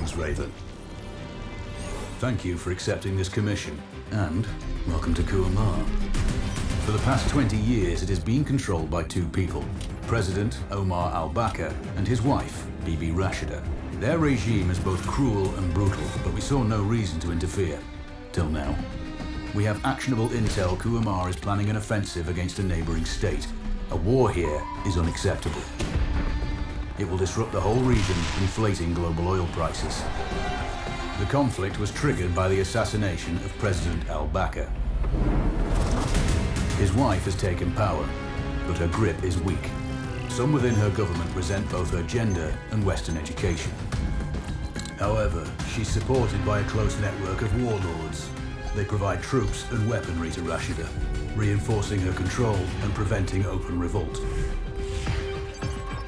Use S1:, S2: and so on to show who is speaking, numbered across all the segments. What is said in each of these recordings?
S1: Greetings, Raven. Thank you for accepting this commission, and welcome to Kuamar. For the past 20 years, it has been controlled by two people, President Omar al-Bakr and his wife, Bibi Rashida. Their regime is both cruel and brutal, but we saw no reason to interfere, till now. We have actionable intel Kuamar is planning an offensive against a neighboring state. A war here is unacceptable. It will disrupt the whole region, inflating global oil prices. The conflict was triggered by the assassination of President al-Bakr. His wife has taken power, but her grip is weak. Some within her government resent both her gender and Western education. However, she's supported by a close network of warlords. They provide troops and weaponry to Rashida, reinforcing her control and preventing open revolt.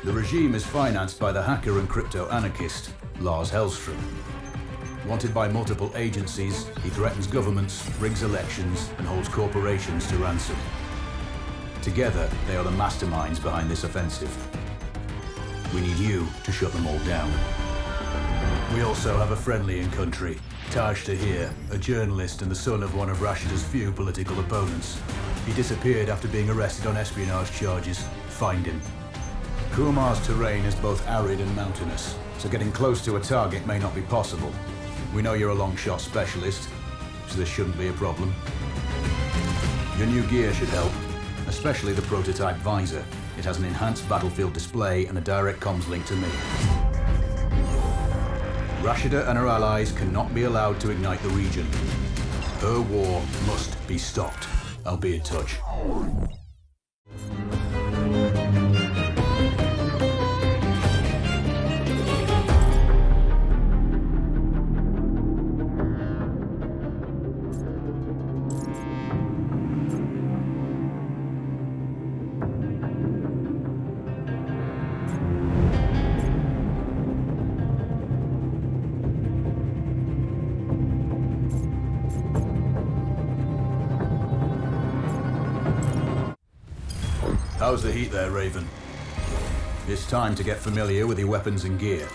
S1: The regime is financed by the hacker and crypto-anarchist, Lars Hellstrom. Wanted by multiple agencies, he threatens governments, rigs elections, and holds corporations to ransom. Together, they are the masterminds behind this offensive. We need you to shut them all down. We also have a friendly in country, Taj Tahir, a journalist and the son of one of Rashida's few political opponents. He disappeared after being arrested on espionage charges. Find him. Kuamar's terrain is both arid and mountainous, so getting close to a target may not be possible. We know you're a long shot specialist, so this shouldn't be a problem. Your new gear should help, especially the prototype visor. It has an enhanced battlefield display and a direct comms link to me. Rashida and her allies cannot be allowed to ignite the region. Her war must be stopped. I'll be in touch. How's the heat there, Raven? It's time to get familiar with your weapons and gear.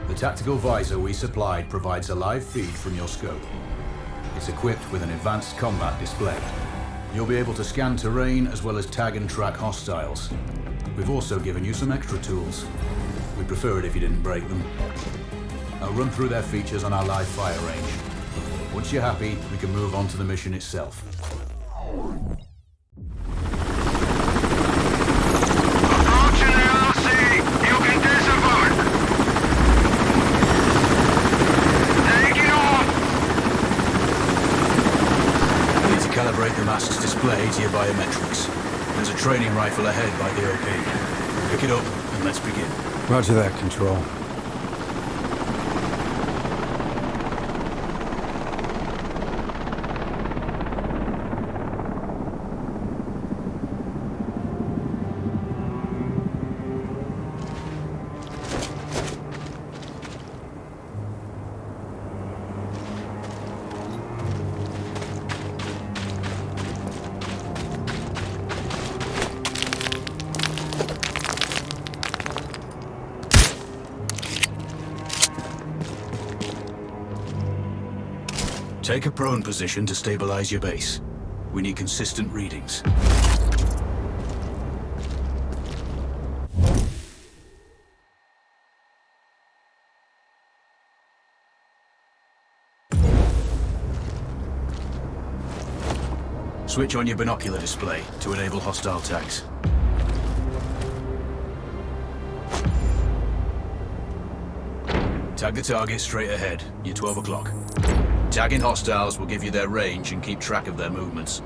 S1: The tactical visor we supplied provides a live feed from your scope. It's equipped with an advanced combat display. You'll be able to scan terrain as well as tag and track hostiles. We've also given you some extra tools. We'd prefer it if you didn't break them. I'll run through their features on our live fire range. Once you're happy, we can move on to the mission itself. Calibrate the mask's display to your biometrics. There's a training rifle ahead by the OK. Pick it up and let's begin.
S2: Roger that, Control.
S1: Take a prone position to stabilize your base. We need consistent readings. Switch on your binocular display to enable hostile tags. Tag the target straight ahead. You're 12 o'clock. Tagging hostiles will give you their range and keep track of their movements.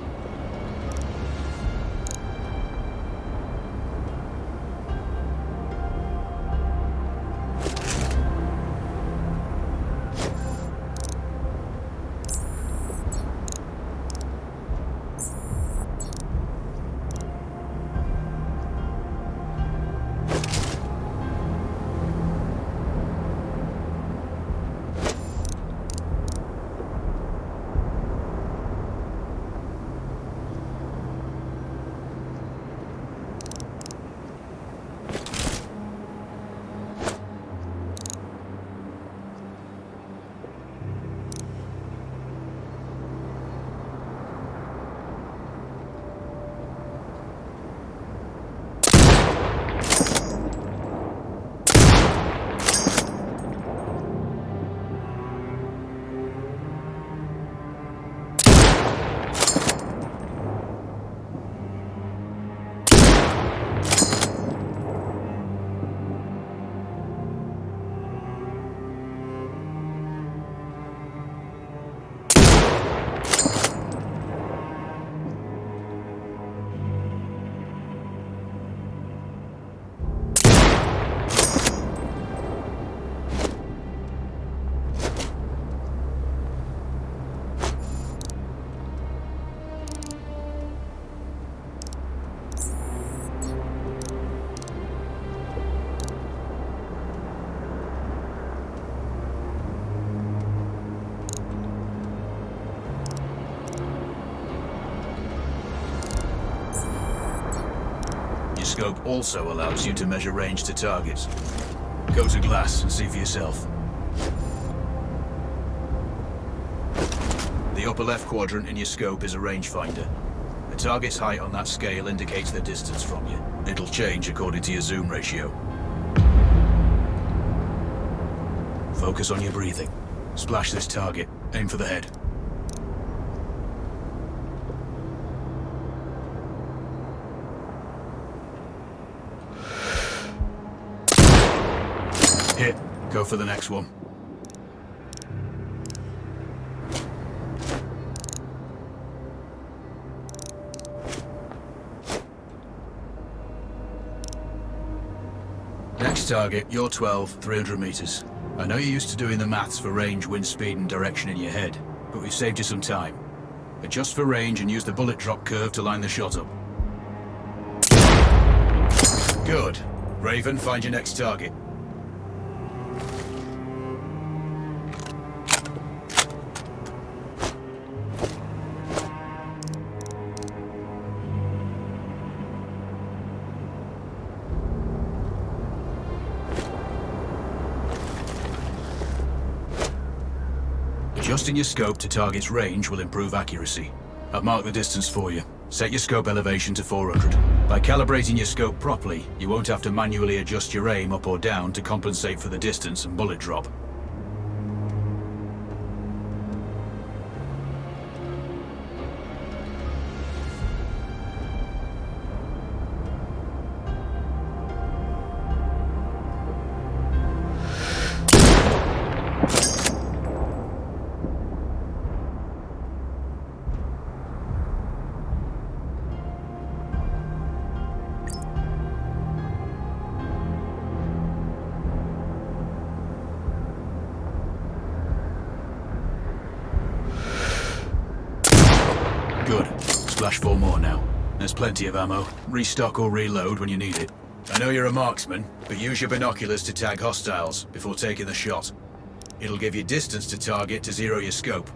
S1: scope also allows you to measure range to targets. Go to glass and see for yourself. The upper left quadrant in your scope is a rangefinder. The target's height on that scale indicates the distance from you. It'll change according to your zoom ratio. Focus on your breathing. Splash this target. Aim for the head. Hit. Go for the next one. Next target, you're 12, 300 meters. I know you're used to doing the maths for range, wind speed and direction in your head, but we've saved you some time. Adjust for range and use the bullet drop curve to line the shot up. Good. Raven, find your next target. Adjusting your scope to target's range will improve accuracy. I've marked the distance for you. Set your scope elevation to 400. By calibrating your scope properly, you won't have to manually adjust your aim up or down to compensate for the distance and bullet drop. Good. Splash 4 more now. There's plenty of ammo. Restock or reload when you need it. I know you're a marksman, but use your binoculars to tag hostiles before taking the shot. It'll give you distance to target to zero your scope.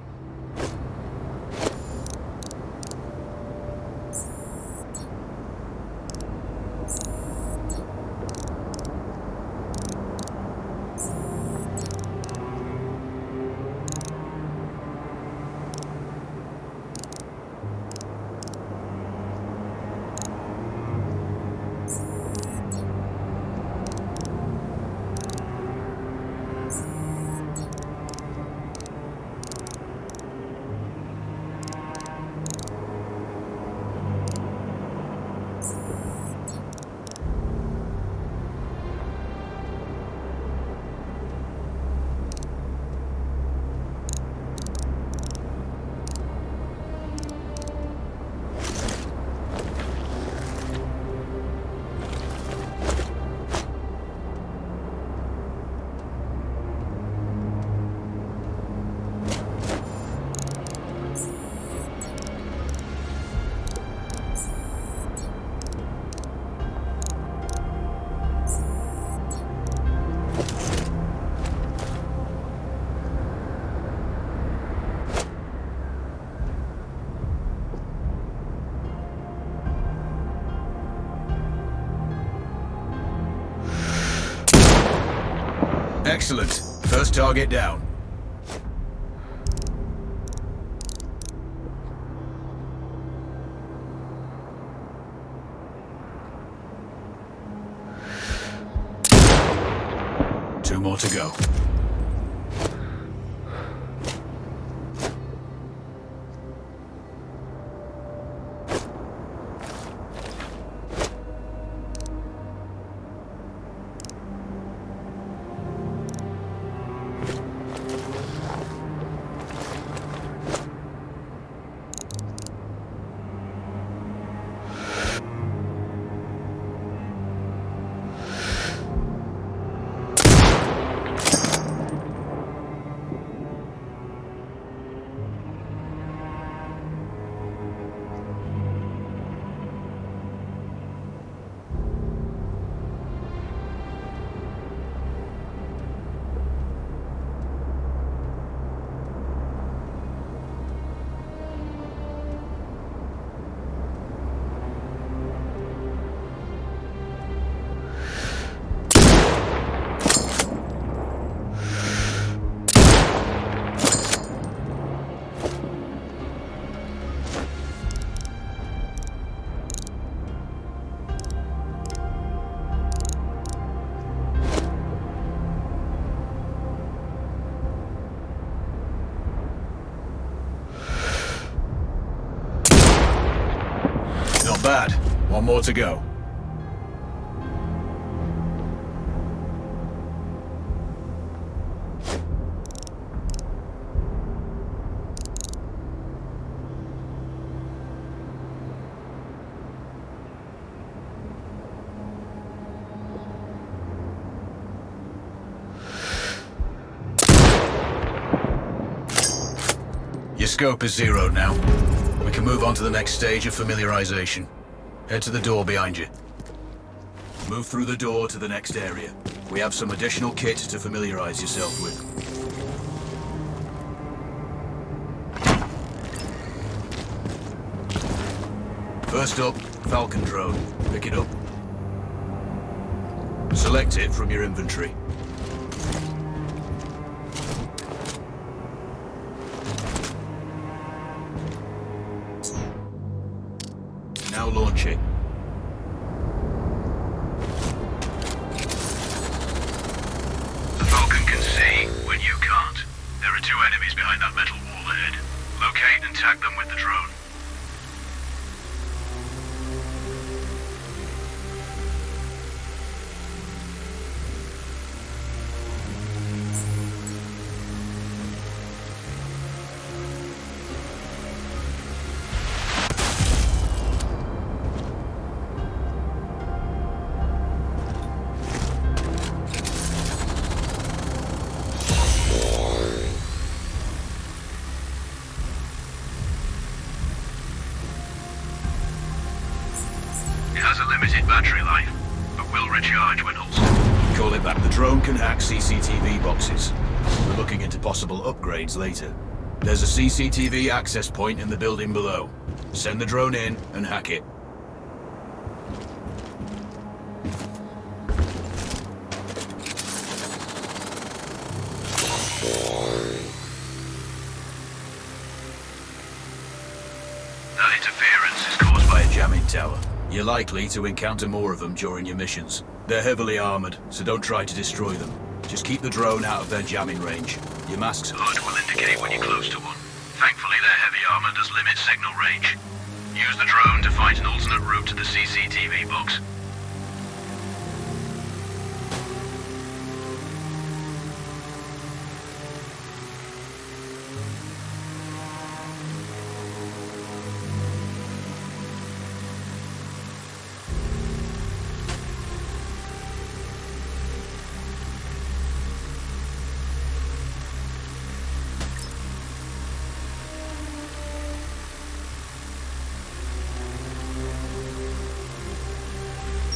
S1: Excellent. First target down. Two more to go. One more to go. Your scope is zeroed now. We can move on to the next stage of familiarization. Head to the door behind you. Move through the door to the next area. We have some additional kit to familiarize yourself with. First up, Falcon drone. Pick it up. Select it from your inventory. Now launch it.
S2: The Falcon can see when you can't. There are two enemies behind that metal wall ahead. Locate and tag them with the drone. It has a limited battery life, but will recharge when halted.
S1: Call it back. The drone can hack CCTV boxes. We're looking into possible upgrades later. There's a CCTV access point in the building below. Send the drone in and hack it.
S2: That interference is caused by
S1: By a jamming tower. You're likely to encounter more of them during your missions. They're heavily armored, so don't try to destroy them. Just keep the drone out of their jamming range. Your mask's
S2: HUD will indicate when you're close to one. Thankfully, their heavy armor does limit signal range. Use the drone to find an alternate route to the CCTV box.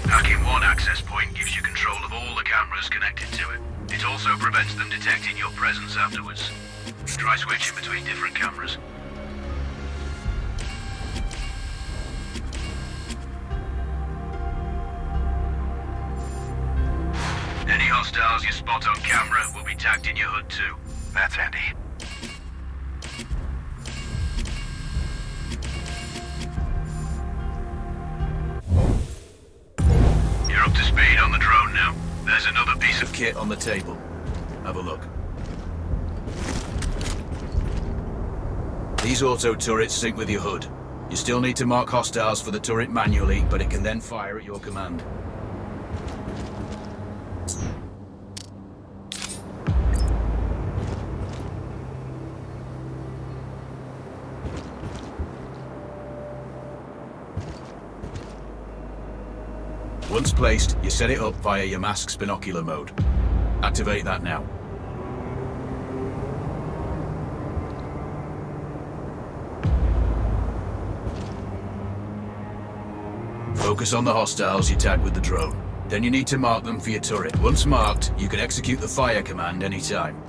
S2: Hacking one access point gives you control of all the cameras connected to it. It also prevents them detecting your presence afterwards. Try switching between different cameras. Any hostiles you spot on camera will be tagged in your HUD too. That's handy. You're up to speed on the drone now. There's another piece of
S1: kit on the table. Have a look. These auto turrets sync with your HUD. You still need to mark hostiles for the turret manually, but it can then fire at your command. Once placed, you set it up via your mask's binocular mode. Activate that now. Focus on the hostiles you tag with the drone. Then you need to mark them for your turret. Once marked, you can execute the fire command anytime.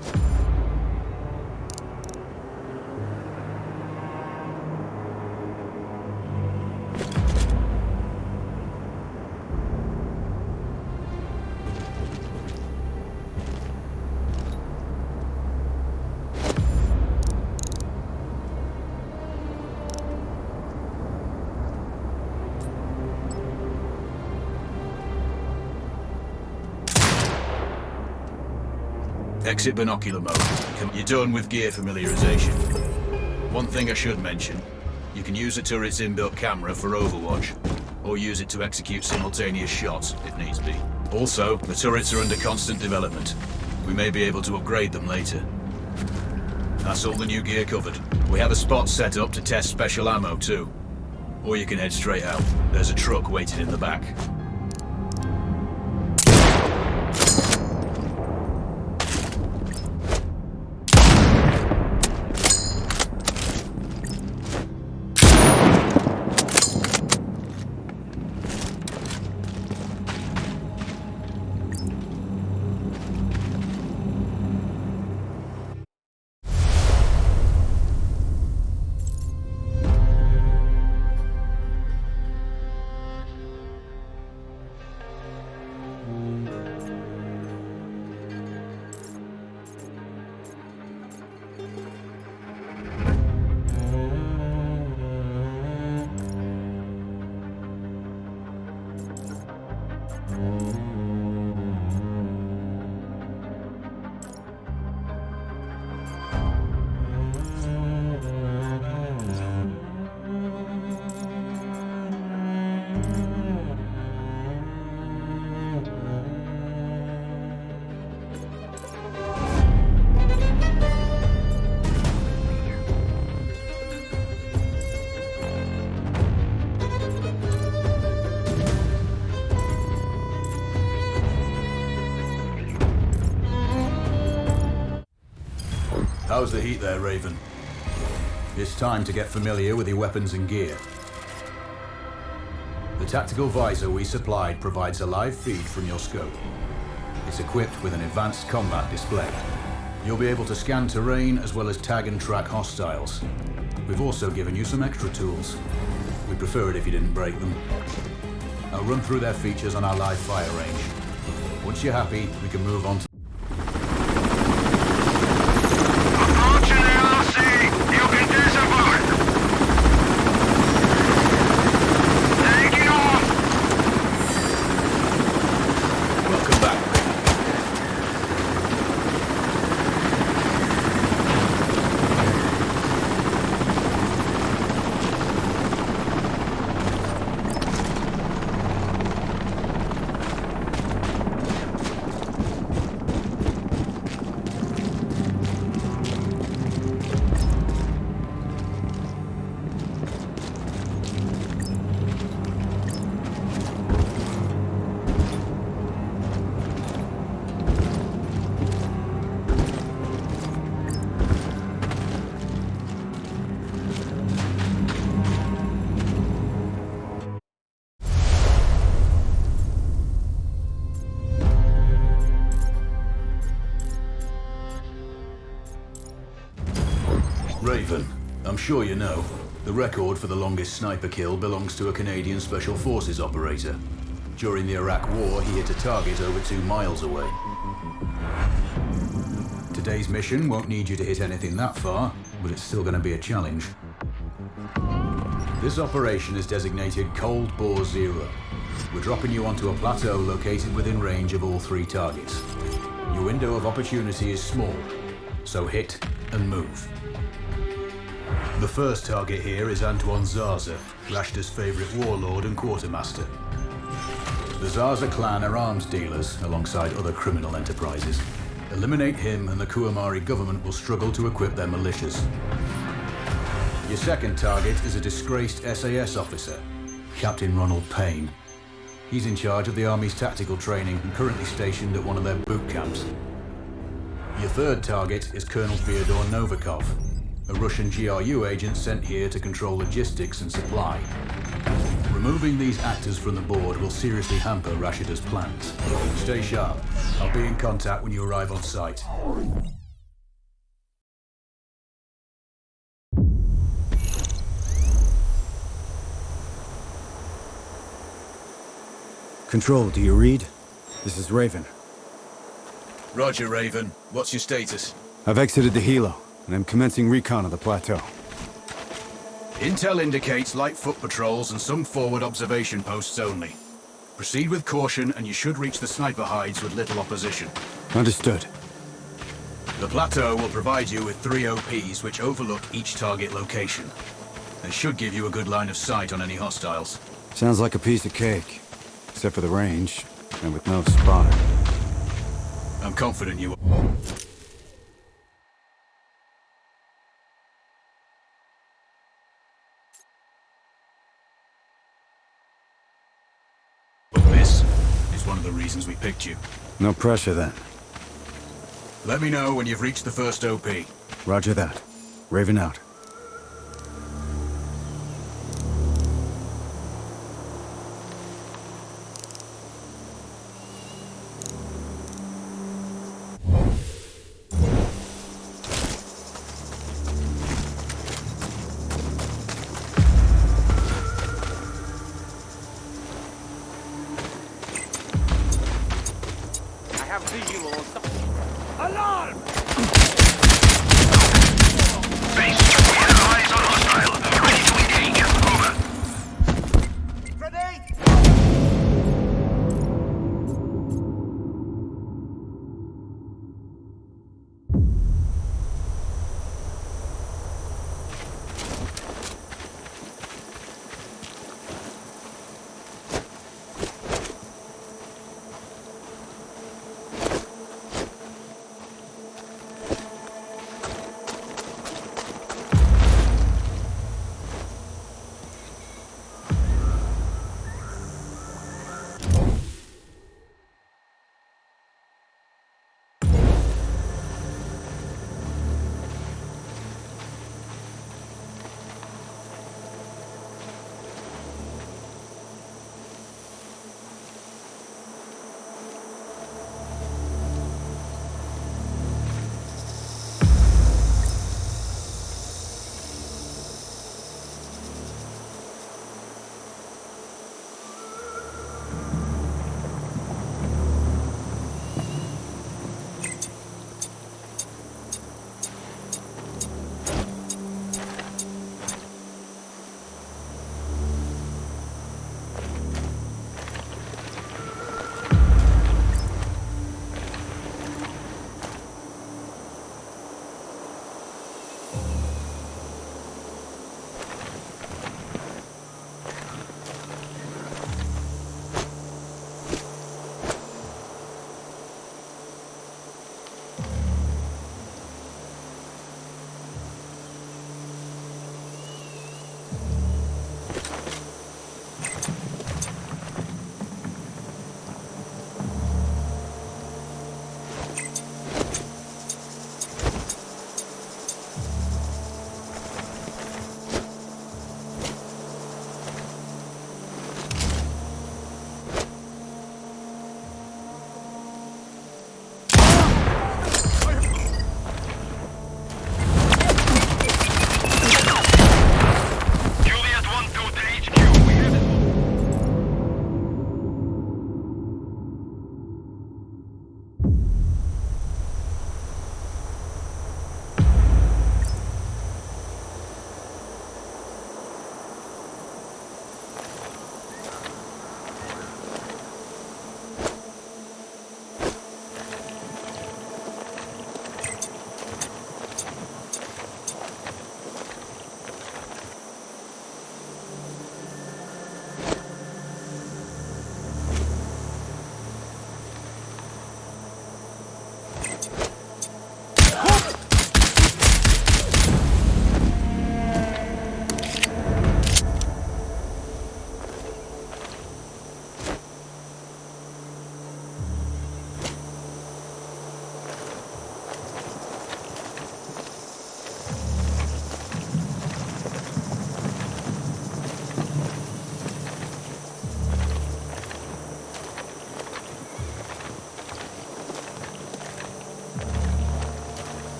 S1: Exit binocular mode. You're done with gear familiarization. One thing I should mention, you can use a turret's inbuilt camera for overwatch.
S2: or use it to execute simultaneous shots, if needs be. Also, the turrets are under constant development. We may be able to upgrade them later. That's all the new gear covered. We have a spot set up to test special ammo too. Or you can head straight out. There's a truck waiting in the back.
S1: How's the heat there, Raven? It's time to get familiar with your weapons and gear. The tactical visor we supplied provides a live feed from your scope. It's equipped with an advanced combat display. You'll be able to scan terrain as well as tag and track hostiles. We've also given you some extra tools. We'd prefer it if you didn't break them. I'll run through their features on our live fire range. Once you're happy, we can move on to Raven. I'm sure you know, the record for the longest sniper kill belongs to a Canadian Special Forces operator. During the Iraq War, he hit a target over 2 miles away. Today's mission won't need you to hit anything that far, but it's still going to be a challenge. This operation is designated Cold Bore Zero. We're dropping you onto a plateau located within range of all 3 targets. Your window of opportunity is small, so hit and move. The first target here is Antoine Zaza, Rashta's favorite warlord and quartermaster. The Zaza clan are arms dealers alongside other criminal enterprises. Eliminate him and the Kuamari government will struggle to equip their militias. Your second target is a disgraced SAS officer, Captain Ronald Payne. He's in charge of the Army's tactical training and currently stationed at one of their boot camps. Your third target is Colonel Fyodor Novikov, a Russian GRU agent sent here to control logistics and supply. Removing these actors from the board will seriously hamper Rashida's plans. Stay sharp. I'll be in contact when you arrive on site.
S3: Control, do you read? This is Raven.
S2: Roger, Raven. What's your status?
S3: I've exited the helo, and I'm commencing recon of the plateau.
S2: Intel indicates light foot patrols and some forward observation posts only. Proceed with caution and you should reach the sniper hides with little opposition.
S3: Understood.
S2: The plateau will provide you with 3 OPs which overlook each target location. They should give you a good line of sight on any hostiles.
S3: Sounds like a piece of cake. Except for the range, and with no spotter.
S2: I'm confident you... But this is one of the reasons we picked you.
S3: No pressure then.
S2: Let me know when you've reached the first OP.
S3: Roger that. Raven out.
S4: Alarm!
S2: Base!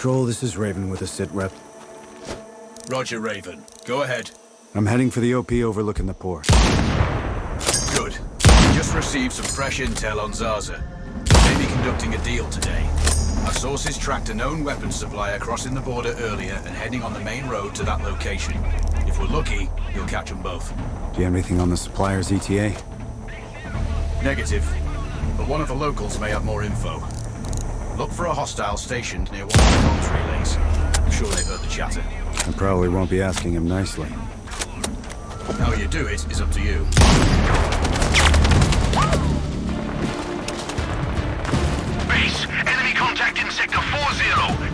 S3: Control, this is Raven with a sit rep.
S2: Roger, Raven. Go ahead.
S3: I'm heading for the OP overlooking the port.
S2: Good. We just received some fresh intel on Zaza. They may be conducting a deal today. Our sources tracked a known weapons supplier crossing the border earlier and heading on the main road to that location. If we're lucky, you'll catch them both.
S3: Do you have anything on the supplier's ETA?
S2: Negative. But one of the locals may have more info. Look for a hostile stationed near one of the comms relays. I'm sure they've heard the chatter.
S3: I probably won't be asking him nicely.
S2: How you do it is up to you.
S4: Base, enemy contact in sector 40.